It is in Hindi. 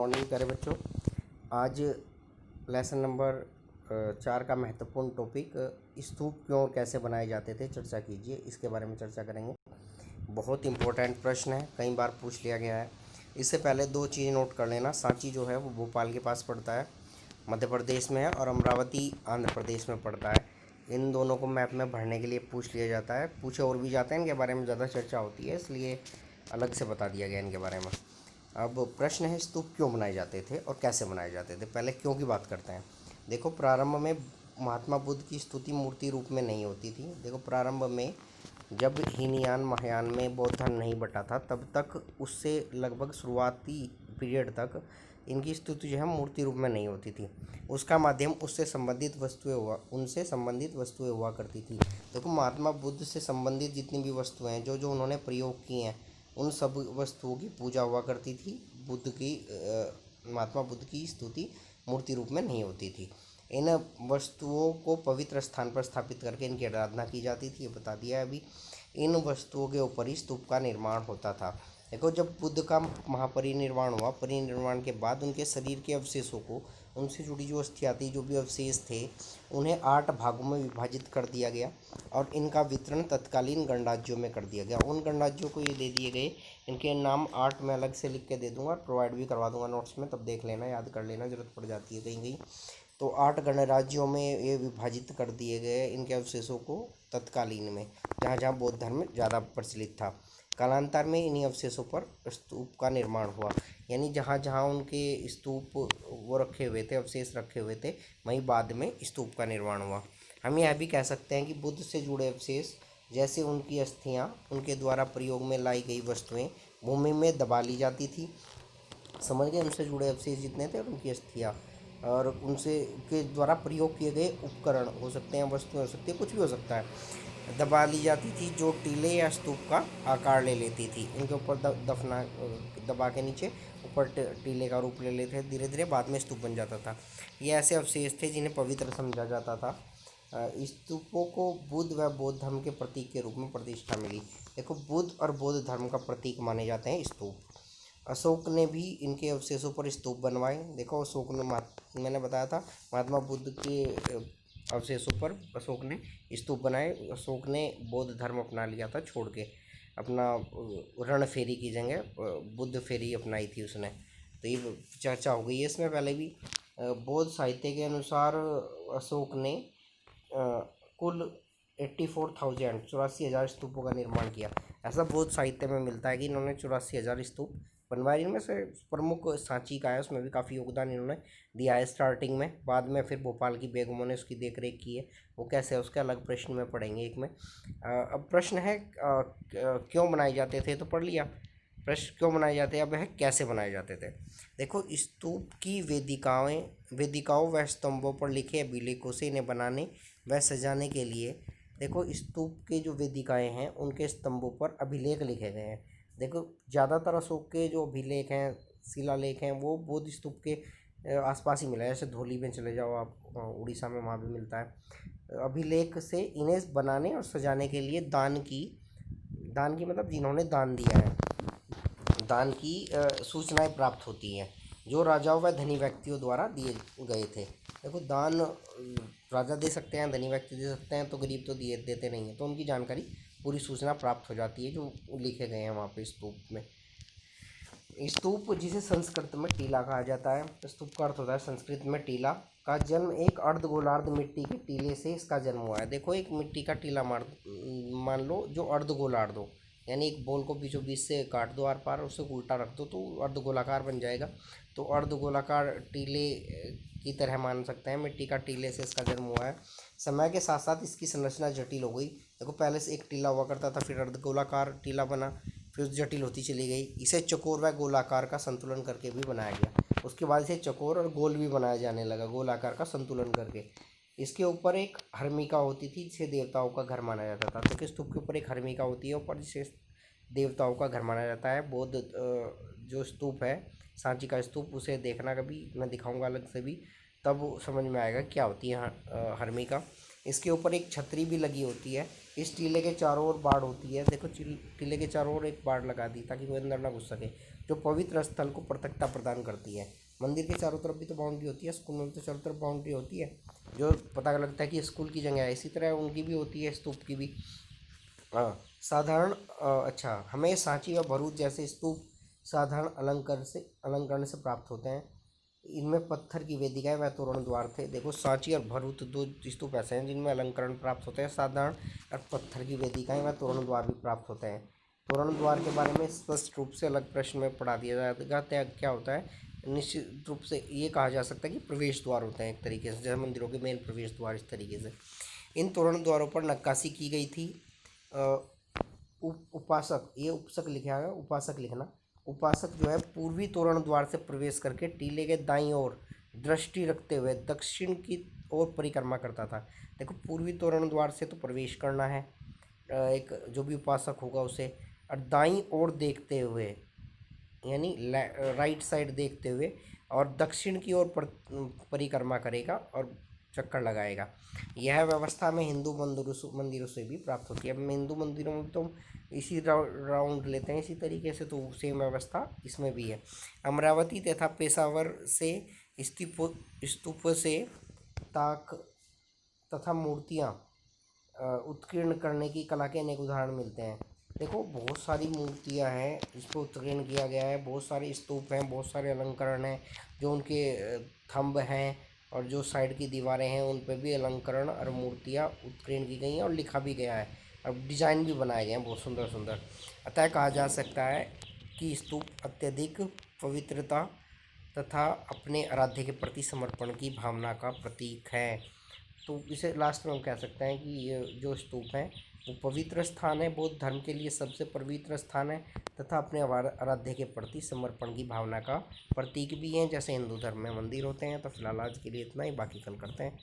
मॉर्निंग प्यारे बच्चों। आज लेसन नंबर 4 का महत्वपूर्ण टॉपिक स्तूप क्यों और कैसे बनाए जाते थे चर्चा कीजिए। इसके बारे में चर्चा करेंगे। बहुत इंपॉर्टेंट प्रश्न है, कई बार पूछ लिया गया है। इससे पहले दो चीज़ें नोट कर लेना। सांची जो है वो भोपाल के पास पड़ता है, मध्य प्रदेश में है, और अमरावती आंध्र प्रदेश में पड़ता है। इन दोनों को मैप में भरने के लिए पूछ लिया जाता है। पूछे और भी जाते हैं, इनके बारे में ज़्यादा चर्चा होती है, इसलिए अलग से बता दिया गया इनके बारे में। अब प्रश्न है, स्तूप क्यों बनाए जाते थे और कैसे बनाए जाते थे। पहले क्यों की बात करते हैं। देखो, प्रारंभ में महात्मा बुद्ध की स्तुति मूर्ति रूप में नहीं होती थी। देखो, प्रारंभ में जब हीनयान महायान में बौद्ध धर्म नहीं बटा था, तब तक उससे लगभग शुरुआती पीरियड तक इनकी स्तुति जो है मूर्ति रूप में नहीं होती थी। उसका माध्यम उनसे संबंधित वस्तुएं हुआ करती थी। देखो, महात्मा बुद्ध से संबंधित जितनी भी वस्तुएं हैं, जो उन्होंने प्रयोग की हैं, उन सब वस्तुओं की पूजा हुआ करती थी। महात्मा बुद्ध की स्तुति मूर्ति रूप में नहीं होती थी। इन वस्तुओं को पवित्र स्थान पर स्थापित करके इनकी आराधना की जाती थी, ये बता दिया है अभी। इन वस्तुओं के ऊपर ही स्तूप का निर्माण होता था। देखो, जब बुद्ध का महापरिनिर्वाण हुआ, परिनिर्वाण के बाद उनके शरीर के अवशेषों को, उनसे जुड़ी जो अस्थियाँ थी, जो भी अवशेष थे, उन्हें 8 भागों में विभाजित कर दिया गया और इनका वितरण तत्कालीन गणराज्यों में कर दिया गया। उन गणराज्यों को ये दे दिए गए। इनके नाम 8 में अलग से लिख के दे दूंगा और प्रोवाइड भी करवा दूंगा नोट्स में, तब देख लेना, याद कर लेना, जरूरत पड़ जाती है कहीं कहीं। तो 8 गणराज्यों में ये विभाजित कर दिए गए इनके अवशेषों को तत्कालीन में, जहाँ जहाँ बौद्ध धर्म ज़्यादा प्रचलित था। कालांतर में इन्हीं अवशेषों पर स्तूप का निर्माण हुआ। यानी जहाँ जहाँ उनके स्तूप वो रखे हुए थे, अवशेष रखे हुए थे, वहीं बाद में स्तूप का निर्माण हुआ। हम यह भी कह सकते हैं कि बुद्ध से जुड़े अवशेष, जैसे उनकी अस्थियाँ, उनके द्वारा प्रयोग में लाई गई वस्तुएं भूमि में दबा ली जाती थी। समझ गए, उनसे जुड़े अवशेष जितने थे और उनकी अस्थियाँ और उनसे के द्वारा प्रयोग किए गए उपकरण हो सकते हैं, वस्तुएं हो सकती है, कुछ भी हो सकता है, दबा ली जाती थी, जो टीले या स्तूप का आकार ले लेती थी। इनके ऊपर दबा के नीचे ऊपर टीले का रूप ले लेते थे। धीरे धीरे बाद में स्तूप बन जाता था। ये ऐसे अवशेष थे जिन्हें पवित्र समझा जाता था। स्तूपों को बुद्ध व बौद्ध धर्म के प्रतीक के रूप में प्रतिष्ठा मिली। देखो, बुद्ध और बौद्ध धर्म का प्रतीक माने जाते हैं स्तूप। अशोक ने भी इनके अवशेषों पर स्तूप बनवाए। देखो, अशोक ने, मैंने बताया था, महात्मा बुद्ध के अवशेषों पर अशोक ने स्तूप बनाए। अशोक ने बौद्ध धर्म अपना लिया था छोड़ के, अपना रण फेरी की जगह बुद्ध फेरी अपनाई थी उसने। तो ये चर्चा हो गई है इसमें पहले भी। बौद्ध साहित्य के अनुसार अशोक ने कुल 84,000 स्तूपों का निर्माण किया। ऐसा बौद्ध साहित्य में मिलता है कि इन्होंने 84,000 स्तूप बनवाए। इनमें से प्रमुख सांची का है, उसमें भी काफ़ी योगदान इन्होंने दिया है स्टार्टिंग में। बाद में फिर भोपाल की बेगमों ने उसकी देखरेख की है, वो कैसे है उसके अलग प्रश्न में पढ़ेंगे एक में। अब प्रश्न है क्यों बनाए जाते थे, तो पढ़ लिया। प्रश्न क्यों बनाए जाते हैं, अब है कैसे बनाए जाते थे। देखो, स्तूप की वेदिकाओं व स्तंभों पर लिखे अभिलेखों से इन्हें बनाने व सजाने के लिए, देखो, स्तूप के जो वेदिकाएं हैं उनके स्तंभों पर अभिलेख लिखे गए हैं। देखो, ज़्यादातर अशोक के जो अभिलेख हैं, शिलालेख हैं, वो बौद्ध स्तूप के आसपास ही मिला है। जैसे धौली में चले जाओ आप, उड़ीसा में, वहाँ भी मिलता है। अभिलेख से इन्हें बनाने और सजाने के लिए दान की मतलब जिन्होंने दान दिया है, दान की सूचनाएं प्राप्त होती हैं, जो राजाओं व धनी व्यक्तियों द्वारा दिए गए थे। देखो, दान राजा दे सकते हैं, धनी व्यक्ति दे सकते हैं, तो गरीब तो देते नहीं हैं, तो उनकी जानकारी, पूरी सूचना प्राप्त हो जाती है जो लिखे गए हैं वहाँ पे स्तूप में। स्तूप, जिसे संस्कृत में टीला कहा जाता है, स्तूप का अर्थ होता है संस्कृत में टीला, का जन्म एक अर्धगोलार्ध मिट्टी के टीले से इसका जन्म हुआ है। देखो, एक मिट्टी का टीला मान लो जो अर्धगोलार्ध हो, यानी एक बॉल को बीचों बीच से काट दो, आर पार उसे उल्टा रख दो तो अर्धगोलाकार बन जाएगा। तो अर्धगोलाकार टीले की तरह मान सकते हैं, मिट्टी का टीले से इसका जन्म हुआ है। समय के साथ साथ इसकी संरचना जटिल हो गई। देखो, पहले से एक टीला हुआ करता था, फिर अर्धगोलाकार टीला बना, फिर जटिल होती चली गई। इसे चकोर व गोलाकार का संतुलन करके भी बनाया गया। उसके बाद इसे चकोर और गोल भी बनाया जाने लगा, गोलाकार का संतुलन करके। इसके ऊपर एक हर्मिका होती थी, जिसे देवताओं का घर माना जाता था। तो किस स्तूप के ऊपर एक हर्मिका होती है, ऊपर जिसे देवताओं का घर माना जाता है। बौद्ध जो स्तूप है, सांची का स्तूप, उसे देखना कभी, मैं दिखाऊंगा अलग से भी, तब समझ में आएगा क्या होती है हर्मिका। इसके ऊपर एक छतरी भी लगी होती है। इस टीले के चारों ओर बाड़ होती है। देखो, टीले के चारों ओर एक बाड़ लगा दी ताकि कोई अंदर ना घुस सके। जो पवित्र स्थल को पृथकता प्रदान करती है। मंदिर के चारों तरफ भी तो बाउंड्री होती है, स्कूल में तो चारों तरफ बाउंड्री होती है, जो पता लगता है कि स्कूल की जगह है। इसी तरह उनकी भी होती है, स्तूप की भी। हाँ, साधारण अच्छा, हमें सांची व भरूच जैसे स्तूप साधारण अलंकरण से प्राप्त होते हैं। इनमें पत्थर की वेदिकाएं व तोरण द्वार थे। देखो, सांची और भरूच दो स्तूप ऐसे हैं जिनमें अलंकरण प्राप्त होते हैं, साधारण और पत्थर की वेदिकाएं व तोरण द्वार भी प्राप्त होते हैं। तोरण द्वार के बारे में स्पष्ट रूप से अलग प्रश्न में पढ़ा दिया जाएगा। क्या होता है, निश्चित रूप से ये कहा जा सकता है कि प्रवेश द्वार होते हैं एक तरीके से, जैसे मंदिरों के मेन प्रवेश द्वार इस तरीके से। इन तोरण द्वारों पर नक्काशी की गई थी। उपासक, ये उपसक लिखा है, उपासक लिखना। उपासक जो है पूर्वी तोरण द्वार से प्रवेश करके टीले के दाईं ओर दृष्टि रखते हुए दक्षिण की ओर परिक्रमा करता था। देखो, पूर्वी तोरण द्वार से तो प्रवेश करना है एक जो भी उपासक होगा उसे, और दाईं ओर देखते हुए, यानी राइट साइड देखते हुए, और दक्षिण की ओर परिक्रमा करेगा और चक्कर लगाएगा। यह व्यवस्था में हिंदू मंदिरों से भी प्राप्त होती है। अब हिंदू मंदिरों में तो इसी राउंड लेते हैं इसी तरीके से, तो सेम व्यवस्था इसमें भी है। अमरावती तथा पेशावर से स्तूप से ताक तथा मूर्तियाँ उत्कीर्ण करने की कला के अनेक उदाहरण मिलते हैं। देखो, बहुत सारी मूर्तियाँ हैं जिसको उत्कीर्ण किया गया है, बहुत सारे स्तूप हैं, बहुत सारे अलंकरण हैं, जो उनके थंब हैं और जो साइड की दीवारें हैं उन पर भी अलंकरण और मूर्तियाँ उत्कीर्ण की गई हैं और लिखा भी गया है और डिजाइन भी बनाए गए हैं बहुत सुंदर सुंदर। अतः कहा जा सकता है कि स्तूप अत्यधिक पवित्रता तथा अपने आराध्य के प्रति समर्पण की भावना का प्रतीक है। तो इसे लास्ट में हम कह सकते हैं कि ये जो स्तूप हैं वो पवित्र स्थान है, बौद्ध धर्म के लिए सबसे पवित्र स्थान है, तथा अपने आराध्य के प्रति समर्पण की भावना का प्रतीक भी हैं, जैसे हिंदू धर्म में मंदिर होते हैं। तो फिलहाल आज के लिए इतना ही, बाकी कल करते हैं।